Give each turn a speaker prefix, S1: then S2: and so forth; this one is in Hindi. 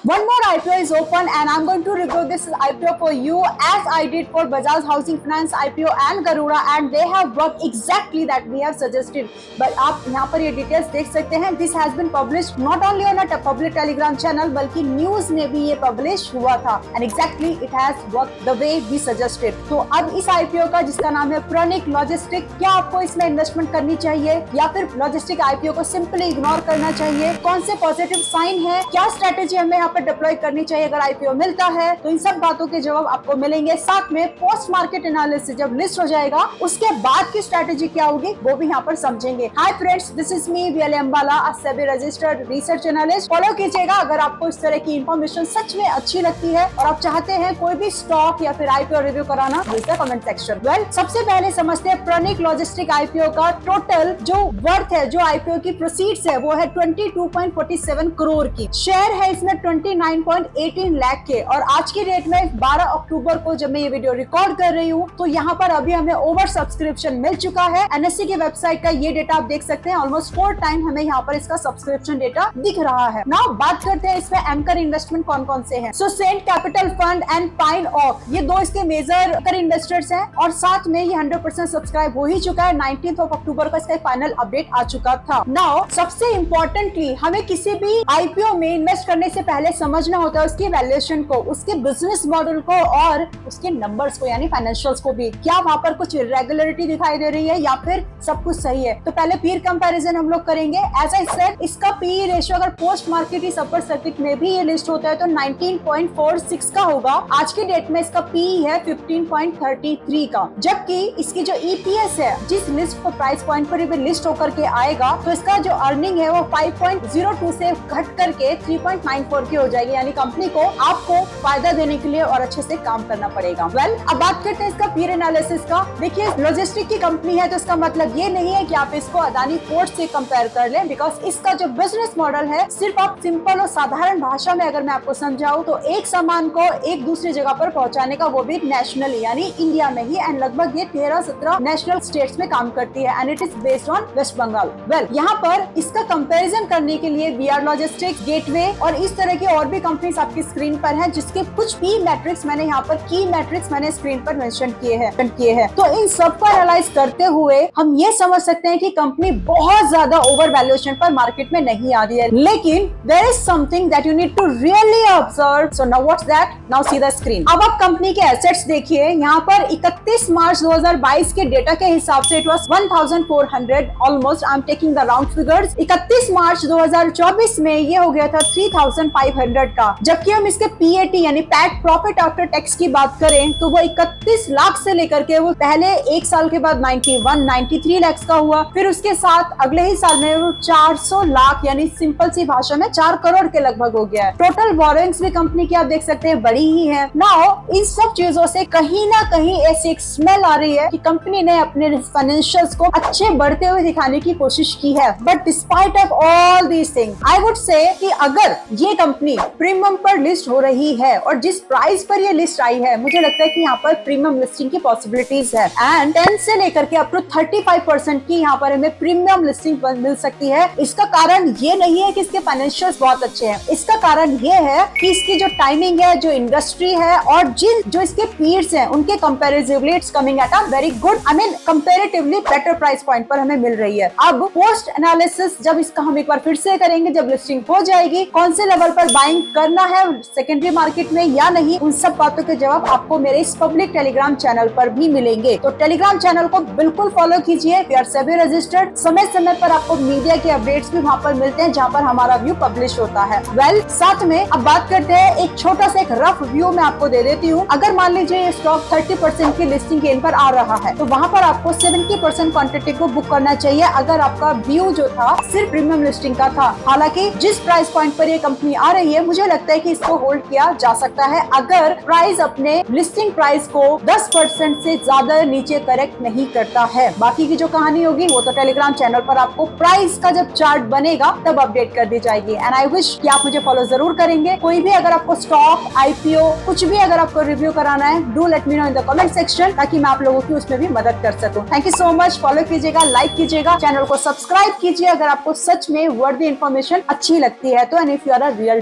S1: One more IPO is open and I'm going to review this IPO for you as I did for Bajaj Housing Finance IPO and Garuda, and they have worked exactly that we have suggested. But आप यहाँ पर ये details देख सकते हैं. This has been published not only on a public Telegram channel बल्कि news में भी ये publish हुआ था, and exactly it has worked the way we suggested. तो अब इस IPO का जिसका नाम है Puranic Logistics, क्या आपको इसमें इन्वेस्टमेंट करनी चाहिए या फिर लॉजिस्टिक IPO को सिंपली इग्नोर करना चाहिए? कौन से पॉजिटिव साइन है? क्या स्ट्रेटेजी हमें यहाँ पर डिप्लॉय करनी चाहिए अगर IPO मिलता है? तो इन सब बातों के जवाब आपको मिलेंगे. साथ में पोस्ट मार्केट एनालिसिस जब लिस्ट हो जाएगा उसके बाद की स्ट्रेटेजी क्या होगी वो भी यहाँ पर समझेंगे. Hi friends, this is me VL Ambala, a SEBI registered research analyst. Follow कीजिएगा अगर आपको इस तरह की इंफॉर्मेशन सच में अच्छी लगती है और आप चाहते हैं कोई भी स्टॉक या फिर IPO रिव्यू कराना, कमेंट सेक्शन. वेल, सबसे पहले समझते हैं प्रोनिक लॉजिस्टिक IPO का टोटल जो वर्थ है, जो IPO की प्रोसीड्स है वो है 22.47 करोड़ की. शेयर है इसमें 29.18 लाख के, और आज की डेट में 12 अक्टूबर को जब मैं ये वीडियो रिकॉर्ड कर रही हूँ तो यहाँ पर अभी हमें ओवर सब्सक्रिप्शन मिल चुका है. NSE की वेबसाइट का ये डेटा आप देख सकते हैं, ऑलमोस्ट 4 टाइम हमें यहाँ पर इसका सब्सक्रिप्शन डेटा दिख रहा है. नाउ बात करते हैं इसमें एंकर इन्वेस्टमेंट कौन कौन से हैं. So Cent Capital Fund and Pine Oak, ये दो इसके मेजर एंकर इन्वेस्टर्स हैं, और साथ में ये 100% सब्सक्राइब हो ही चुका है. 19 अक्टूबर को इसका फाइनल अपडेट आ चुका था. नाउ सबसे इम्पोर्टेंटली हमें किसी भी IPO में इन्वेस्ट करने से पहले समझना होता है उसकी वैल्यूएशन को, उसके बिजनेस मॉडल को और उसके नंबर्स को, यानी फाइनेंशियल्स को भी. क्या वहाँ पर कुछ इरेगुलरिटी दिखाई दे रही है या फिर सब कुछ सही है? तो पहले पीर कंपैरिजन हम लोग करेंगे. एज आई सेड, इसका PE रेशियो अगर पोस्ट मार्केट इस अपर सर्किट में भी ये लिस्ट होता है तो 19.46 का होगा. आज की डेट में इसका PE है 15.33 का, जबकि इसकी जो EPS है जिस लिस्ट को प्राइस पॉइंट पर भी लिस्ट होकर के आएगा तो इसका जो अर्निंग है वो 5.02 से घट करके 3.94 की हो जाएगी. यानी कंपनी को आपको फायदा देने के लिए और अच्छे से काम करना पड़ेगा. वेल, अब बात करते हैं इसका पीर एनालिसिस का. देखिए, लॉजिस्टिक की कंपनी है तो इसका मतलब ये नहीं है कि आप इसको अदानी पोर्ट से कंपेयर कर लें, बिकॉज इसका जो बिजनेस मॉडल है, सिर्फ आप सिंपल और साधारण भाषा में अगर मैं आपको समझाऊं तो एक सामान को एक दूसरी जगह पर पहुंचाने का, वो भी नेशनली यानी इंडिया में ही, एंड लगभग ये 13-17 नेशनल स्टेट्स में काम करती है, and it is based on West Bengal. Well, यहाँ पर इसका कंपैरिजन करने के लिए VR लॉजिस्टिक्स, गेटवे और इस तरह की और भी कंपनीज आपकी स्क्रीन पर हैं, जिसके कुछ की मैट्रिक्स मैंने यहाँ पर की मैट्रिक्स मैंने स्क्रीन पर मेंशन किए हैं. तो इन सब को एनालाइज करते हुए हम ये समझ सकते हैं कि कंपनी बहुत ज्यादा ओवर वैल्यूएशन पर मार्केट में नहीं आ रही है. लेकिन there is something that you need to really observe. So now what's that? Now see the screen. अब आप कंपनी के एसेट्स देखिए. यहाँ पर 31 मार्च 2022 के डेटा के हिसाब से it was 1400 almost. I am taking the round figures. 31 मार्च 2024 में ये हो गया था 3500 का. जबकि हम इसके PAT यानी पैट प्रॉफिट आफ्टर टैक्स की बात करें तो वो 31 लाख से लेकर के वो पहले एक साल के बाद 93 लाख का हुआ. फिर उसके साथ अगले ही साल में वो 400 लाख यानी सिंपल सी भाषा में 4 करोड़ के लगभग हो गया है. टोटल बोरोइंग्स भी कंपनी की आप देख सकते हैं बड़ी ही है. नाउ इन सब चीजों से कहीं ना कहीं ऐसी एक स्मेल आ रही है कि कंपनी ने अपने फाइनेंशियल्स को अच्छे बढ़ते हुए दिखाने की कोशिश की है. But despite of all these things, I would say कि अगर ये कंपनी प्रीमियम पर लिस्ट हो रही है और जिस प्राइस पर ये लिस्ट आई है, मुझे लगता है कि यहाँ पर प्रीमियम लिस्टिंग की पॉसिबिलिटीज है. एंड 10 से लेकर के अप टू 35% की यहाँ पर हमें प्रीमियम लिस्टिंग मिल सकती है. इसका कारण ये नहीं है कि इसके फाइनेंशियल्स बहुत अच्छे हैं. इसका कारण ये है कि इसकी जो टाइमिंग है, जो इंडस्ट्री है और जो इसके पीयर्स हैं उनके comparatively it's coming at a very good, I mean comparatively better price point पर हमें मिल रही है. अब पोस्ट एनालिसिस जब इसका हम एक बार फिर से करेंगे, जब लिस्टिंग हो जाएगी, कौन से लेवल पर बाइंग करना है सेकेंडरी मार्केट में या नहीं, उन सब बातों के जवाब आपको मेरे इस पब्लिक टेलीग्राम चैनल पर भी मिलेंगे. तो टेलीग्राम चैनल को बिल्कुल फॉलो कीजिए. We are SEBI registered. समय समय पर आपको मीडिया के अपडेट्स भी वहाँ पर मिलते हैं जहाँ पर हमारा व्यू पब्लिश होता है. वेल, साथ में अब बात करते हैं, एक छोटा सा एक रफ व्यू मैं आपको दे देती हूँ. अगर मान लीजिए ये स्टॉक 30% की लिस्टिंग गेन पर आ रहा है तो वहाँ पर आपको 70% क्वांटिटी को बुक करना चाहिए अगर आपका व्यू जो था सिर्फ प्रीमियम लिस्टिंग का था. हालांकि जिस प्राइस पॉइंट पर ये कंपनी आ रही है, मुझे लगता है कि इसको होल्ड किया जा सकता है अगर प्राइस अपने लिस्टिंग प्राइस को 10% से ज्यादा नीचे करेक्ट नहीं करता है. बाकी की जो कहानी होगी वो तो टेलीग्राम चैनल पर आपको प्राइस का जब चार्ट बनेगा तब अपडेट कर दी जाएगी. एंड आई विश कि आप मुझे फॉलो जरूर करेंगे. कोई भी अगर आपको स्टॉक, IPO कुछ भी अगर आपको रिव्यू कराना है, do let me know in the comment section, ताकि मैं आप लोगों की उसमें भी मदद कर सकूं. Thank you so much. Follow कीजिएगा, लाइक कीजिएगा, चैनल को सब्सक्राइब कीजिए अगर आपको सच में वर्दी इन्फॉर्मेशन अच्छी लगती है तो, and if you are a real